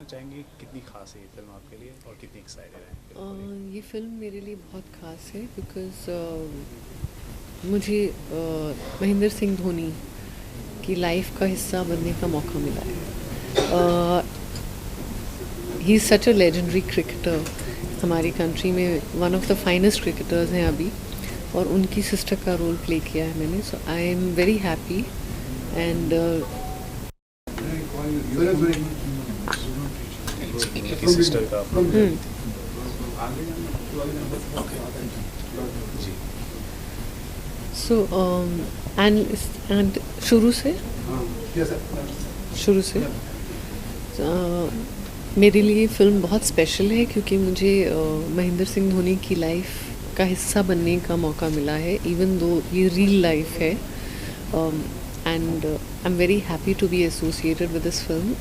चाहेंगी कितनी खास है ये फिल्म आपके लिए और कितनी एक्साइटेड है फिल्म को लेकर? ये फ़िल्म मेरे लिए बहुत ख़ास है बिकॉज़ मुझे महेंद्र सिंह धोनी की लाइफ का हिस्सा बनने का मौका मिला है। He is such a legendary cricketer, हमारी कंट्री में one of the finest cricketers हैं अभी, और उनकी सिस्टर का रोल प्ले किया है मैंने। So I am very happy and उनकी सिस्टर का आप रोल करी थी। Okay ji. सो एंड शुरू से मेरे लिए फ़िल्म बहुत स्पेशल है क्योंकि मुझे महेंद्र सिंह धोनी की लाइफ का हिस्सा बनने का मौका मिला है, इवन दो ये रियल लाइफ है। And I am very happy to be associated with this film,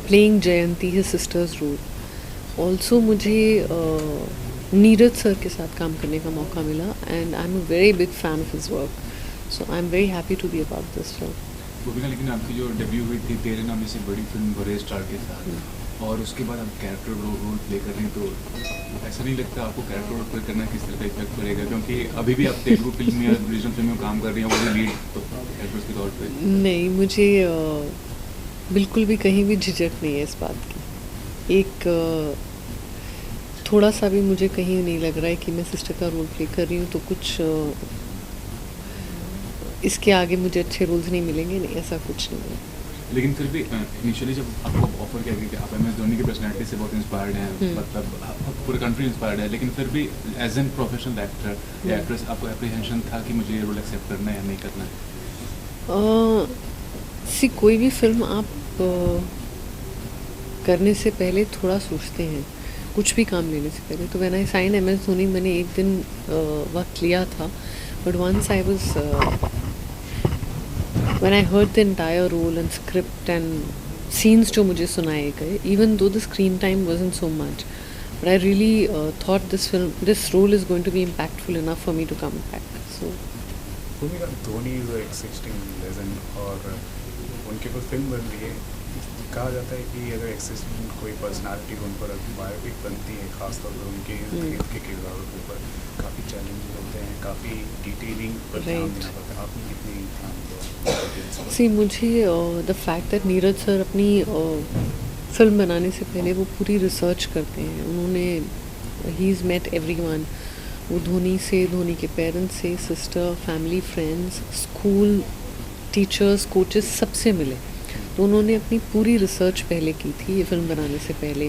playing Jayanti his sister's role. Also मुझे नीरज सर के साथ काम करने का मौका मिला and I am a very big fan of his work, so I am very happy to be a part of this film. भूमिका, लेकिन आपकी जो डेब्यू हुई थी तेरे नाम से बड़ी फिल्म बड़े स्टार के साथ, और उसके बाद आप कैरेक्टर रोल प्ले कर रहे हैं, तो ऐसा नहीं लगता आपको कैरेक्टर रोल प्ले करना किस तरह का इफेक्ट पड़ेगा? क्योंकि अभी भी आप तेलुगु फिल्म या रीजनल फिल्म में काम कर रही हैं, वो भी लीड तो एक्ट्रेस के तौर पे। नहीं, मुझे बिल्कुल भी कहीं भी झिझक नहीं है इस बात की। थोड़ा सा भी मुझे कहीं नहीं लग रहा है कि मैं सिस्टर का रोल प्ले कर रही हूँ तो कुछ इसके आगे मुझे अच्छे रोल्स नहीं मिलेंगे, नहीं ऐसा कुछ नहीं है। लेकिन फिर भी इनिशियली जब आपको ऑफर किया गया कि आप MS धोनी की पर्सनैलिटी से बहुत इंस्पायर्ड हैं, मतलब पूरे कंट्री इंस्पायर्ड है, लेकिन फिर भी एज एन प्रोफेशनल एक्टर या एक्ट्रेस आपको एप्रीहेंशन था कि मुझे ये रोल एक्सेप्ट करना है या नहीं करना है? कोई भी फिल्म आप करने से पहले थोड़ा सोचते हैं, कुछ भी काम लेने से पहले। तो when I sign MS Dhoni, मैंने एक दिन वक्त लिया था, but once I was when I heard the entire role and script and scenes जो मुझे सुनाए गए, even though the screen time wasn't so much, but I really thought this role is going to be impactful enough for me to come back. So भूमिका, Dhoni is एक 16 legend और उनके ऊपर film बन रही है। कहा जाता है कि अगर एक्सिस्टेंट कोई पर्सनालिटी उन पर बायोपिक बनती है, खासतौर पर उनके इर्द के किरदारों के ऊपर काफ़ी चैलेंजेस होते हैं, काफ़ी डिटेलिंग पर ध्यान देना पड़ता है। आपने कितनी ध्यान दिया? मुझे the fact that Neeraj sir अपनी फिल्म बनाने से पहले वो पूरी रिसर्च करते हैं। उन्होंने ही इज़ मेट एवरीवन, वो धोनी से, धोनी के पेरेंट्स से, sister, family, friends, school teachers, coaches, सबसे मिले। तो उन्होंने अपनी पूरी रिसर्च पहले की थी ये फिल्म बनाने से पहले।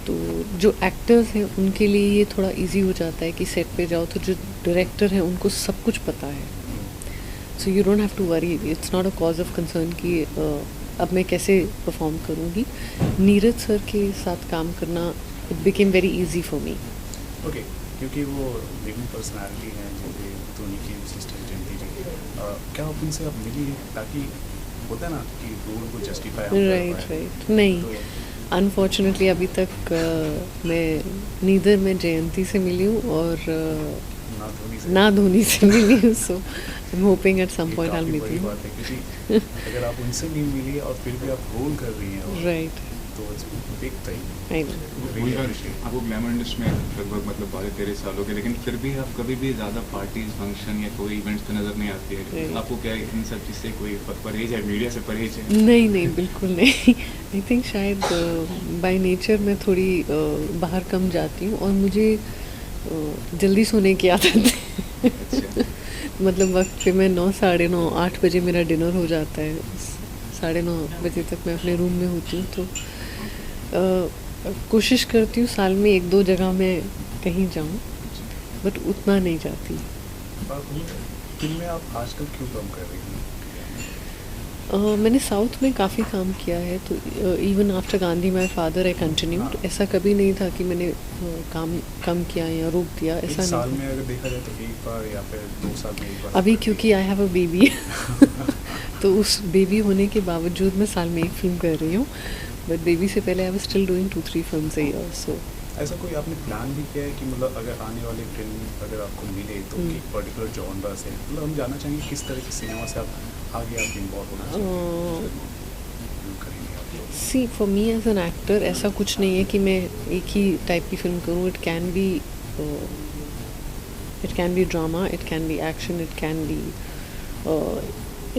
तो जो एक्टर्स हैं उनके लिए ये थोड़ा इजी हो जाता है कि सेट पे जाओ तो जो डायरेक्टर हैं उनको सब कुछ पता है, so you don't have to worry, it's not a cause of concern कि अब मैं कैसे परफॉर्म करूँगी। नीरज सर के साथ काम करना it became very easy for me. Okay, क्योंकि वो लिविंग पर्सनालिटी हैं जैसे धोनी की सिस्टर जयंती जी, क्या आप उनसे अब मिली ताकि होता है ना कि रोल को जस्टिफाई राइट नहीं, अनफॉर्चुनेटली अभी तक मैं नीदर मैं जयंती से मिली हूँ और ना धोनी से मिली हूँ। So I am hoping at some point I will meet you. अगर आप उनसे नहीं मिली और फिर भी आप रोल कर रही हैं, राइट, तो it's big thing. I know. आपको ग्लैमर इंडस्ट्री में लगभग मतलब 12-13 साल हो गए, लेकिन फिर भी आप कभी भी ज़्यादा पार्टीज, फंक्शन या कोई इवेंट्स पे नज़र नहीं आती है। आपको क्या इन सब चीज़ से कोई परहेज है, मीडिया से परहेज है? नहीं, बिल्कुल नहीं। आई थिंक शायद बाय नेचर मैं थोड़ी बाहर कम जाती हूँ और मुझे जल्दी सोने की आदत है। मतलब वक्त पे मैं 9, 9:30, 8 बजे मेरा डिनर हो जाता है, 9:30 बजे तक मैं अपने रूम में होती हूँ। तो कोशिश करती हूँ साल में 1-2 जगह मैं कहीं जाऊँ, बट उतना नहीं जाती। फिल्म में आप आजकल क्यों कम कर रही हैं? मैंने साउथ में काफ़ी काम किया है, तो even after Gandhi my father I continued. ऐसा कभी नहीं था कि मैंने काम कम किया या रोक दिया, ऐसा नहीं। साल में अगर देखा जाए तो एक बार या फिर 2 साल में एक बार। अभी क्योंकि आई हैव अ बेबी तो उस बेबी होने के बावजूद मैं साल में एक फिल्म कर रही हूँ, बट बेबी से पहले I was still doing 2-3 films a year. सो ऐसा कोई आपने प्लान भी किया है कि मतलब अगर आने वाली फिल्म अगर आपको मिले तो एक पर्टिकुलर जॉनरा से, मतलब हम जानना चाहेंगे किस तरह के सिनेमा से आप आगे आप इन्वॉल्व होना चाहिए? See for me as an actor ऐसा कुछ नहीं है कि मैं एक ही टाइप की फिल्म करूँ. It can be drama, it can be action, it can be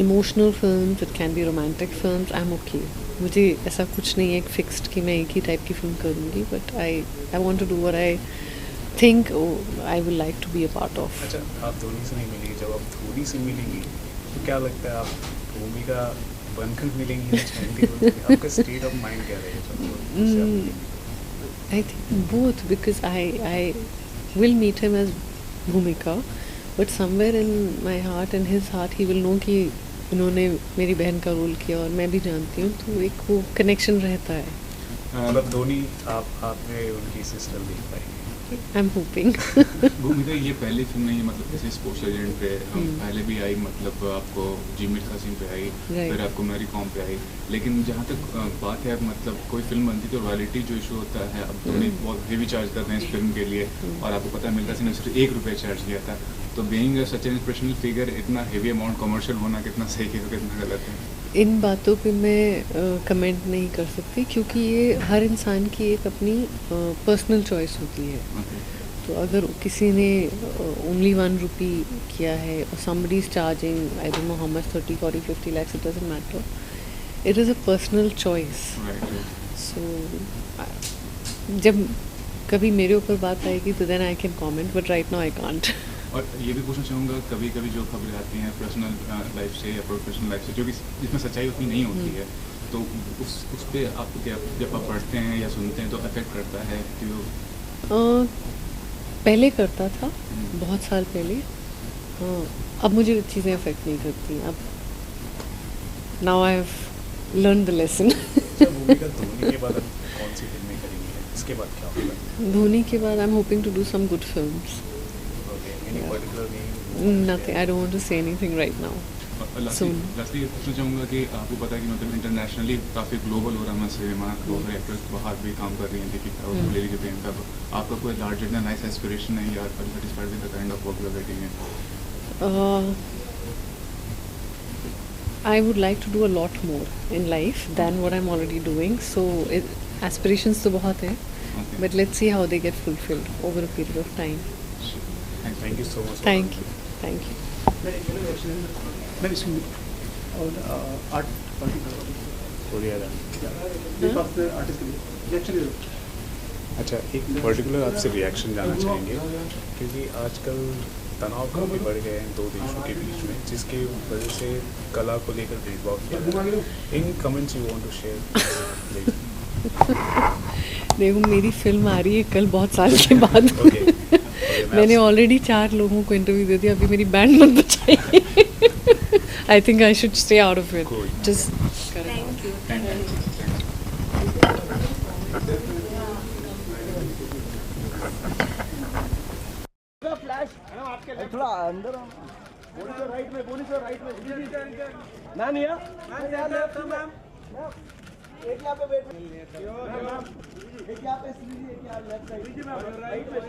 emotional films, it can be romantic films. I am okay. मुझे ऐसा कुछ नहीं है एक फिक्स्ड कि मैं एक ही टाइप की फिल्म करूँगी. But I want to do what I think I will like to be a part of. अच्छा, आप धोनी से नहीं मिलेंगी, जब आप धोनी से मिलेंगी तो क्या लगता है आप भूमिका बनकर मिलेंगी या चैनती बनकर? आपका स्टेट ऑफ माइंड क्या रहेगा? I think both, because I will meet him as Bhumika, but somewhere in my heart and his heart he will know कि उन्होंने मेरी बहन का रोल किया और मैं भी जानती हूँ, तो एक वो कनेक्शन रहता है. मतलब धोनी आप में उनकी सिस्टर देख पाएंगे. आई एम होपिंग. भूमिका ये पहली फिल्म नहीं है, मतलब जैसे स्पोर्ट्स एजेंट पे पहले भी आई, मतलब आपको जी मिर्जा सिंह पे आई, फिर आपको मैरी कॉम पे आई. लेकिन जहाँ तक बात है, मतलब कोई फिल्म बनती तो रॉयल्टी जो इशू होता है, अब धोनी बहुत हेवी चार्ज करते हैं इस फिल्म के लिए, और आपको पता है मिर्जा सिंह ने सिर्फ ₹1 चार्ज किया था. तो being such an inspirational figure, इतना हेवी अमाउंट कमर्शियल होना कितना सही है, कितना गलत है? इन बातों पे मैं कमेंट नहीं कर सकती, क्योंकि ये हर इंसान की एक अपनी पर्सनल चॉइस होती है. तो अगर किसी ने ओनली ₹1 किया है और somebody is charging I don't know how much, 30, 40, 50 lakhs, it doesn't matter. It is a personal choice. So जब कभी मेरे ऊपर बात आएगी तो then I can comment, but right now I can't. और ये भी पूछना चाहूँगा, कभी कभी जो खबरें आती हैं पर्सनल लाइफ से या प्रोफेशनल लाइफ से, जो कि जिसमें सच्चाई उतनी नहीं होती है, तो उस पर आपको क्या, जब आप पढ़ते हैं या सुनते हैं तो अफेक्ट करता है कि पहले करता था, बहुत साल पहले. अब मुझे चीज़ें अफेक्ट नहीं करती. अब now I have learn the lesson. भूमिका धोनी के बाद आप कौन सी फिल्में करेंगे? इसके बाद क्या होगा? धोनी के बाद I am hoping to do some good films. Any particular name? Nothing. I don't want to say anything right now. Lastly पूछना चाहूँगा कि आपको पता है कि मतलब इंटरनेशनली काफ़ी ग्लोबल हो रहा है सिनेमा, ग्लोबल एक्टर्स बाहर भी काम कर रही हैं, दीपिका और ले लीजिए प्रियंका. आपका कोई लार्जर देन लाइफ एस्पिरेशन है या satisfied with the kind of work you are getting in? I would like to do a lot more in life than what I'm already doing. So aspirations तो बहुत हैं, but let's see how they get fulfilled over a period of time. Thank you so much. Thank you. Thank you. अच्छा, एक particular आपसे reaction जानना चाहेंगे, क्योंकि आजकल तनाव काफ़ी बढ़ गए हैं दो देशों के बीच में, जिसके वजह से कला को लेकर भेदभाव किया जा रहा है. In comments you want to share? देखो, मेरी फिल्म आ रही है कल, बहुत साल के बाद. मैंने ऑलरेडी 4 लोगों को इंटरव्यू दे दिया. अभी मेरी बैंड मत बचाइए. आई think I should stay out of it. Just थोड़ा अंदर राइट में, मैम एक यहाँ पे बैठ, एक यहाँ पे, एक यहाँ लेफ्ट साइड, राइट में.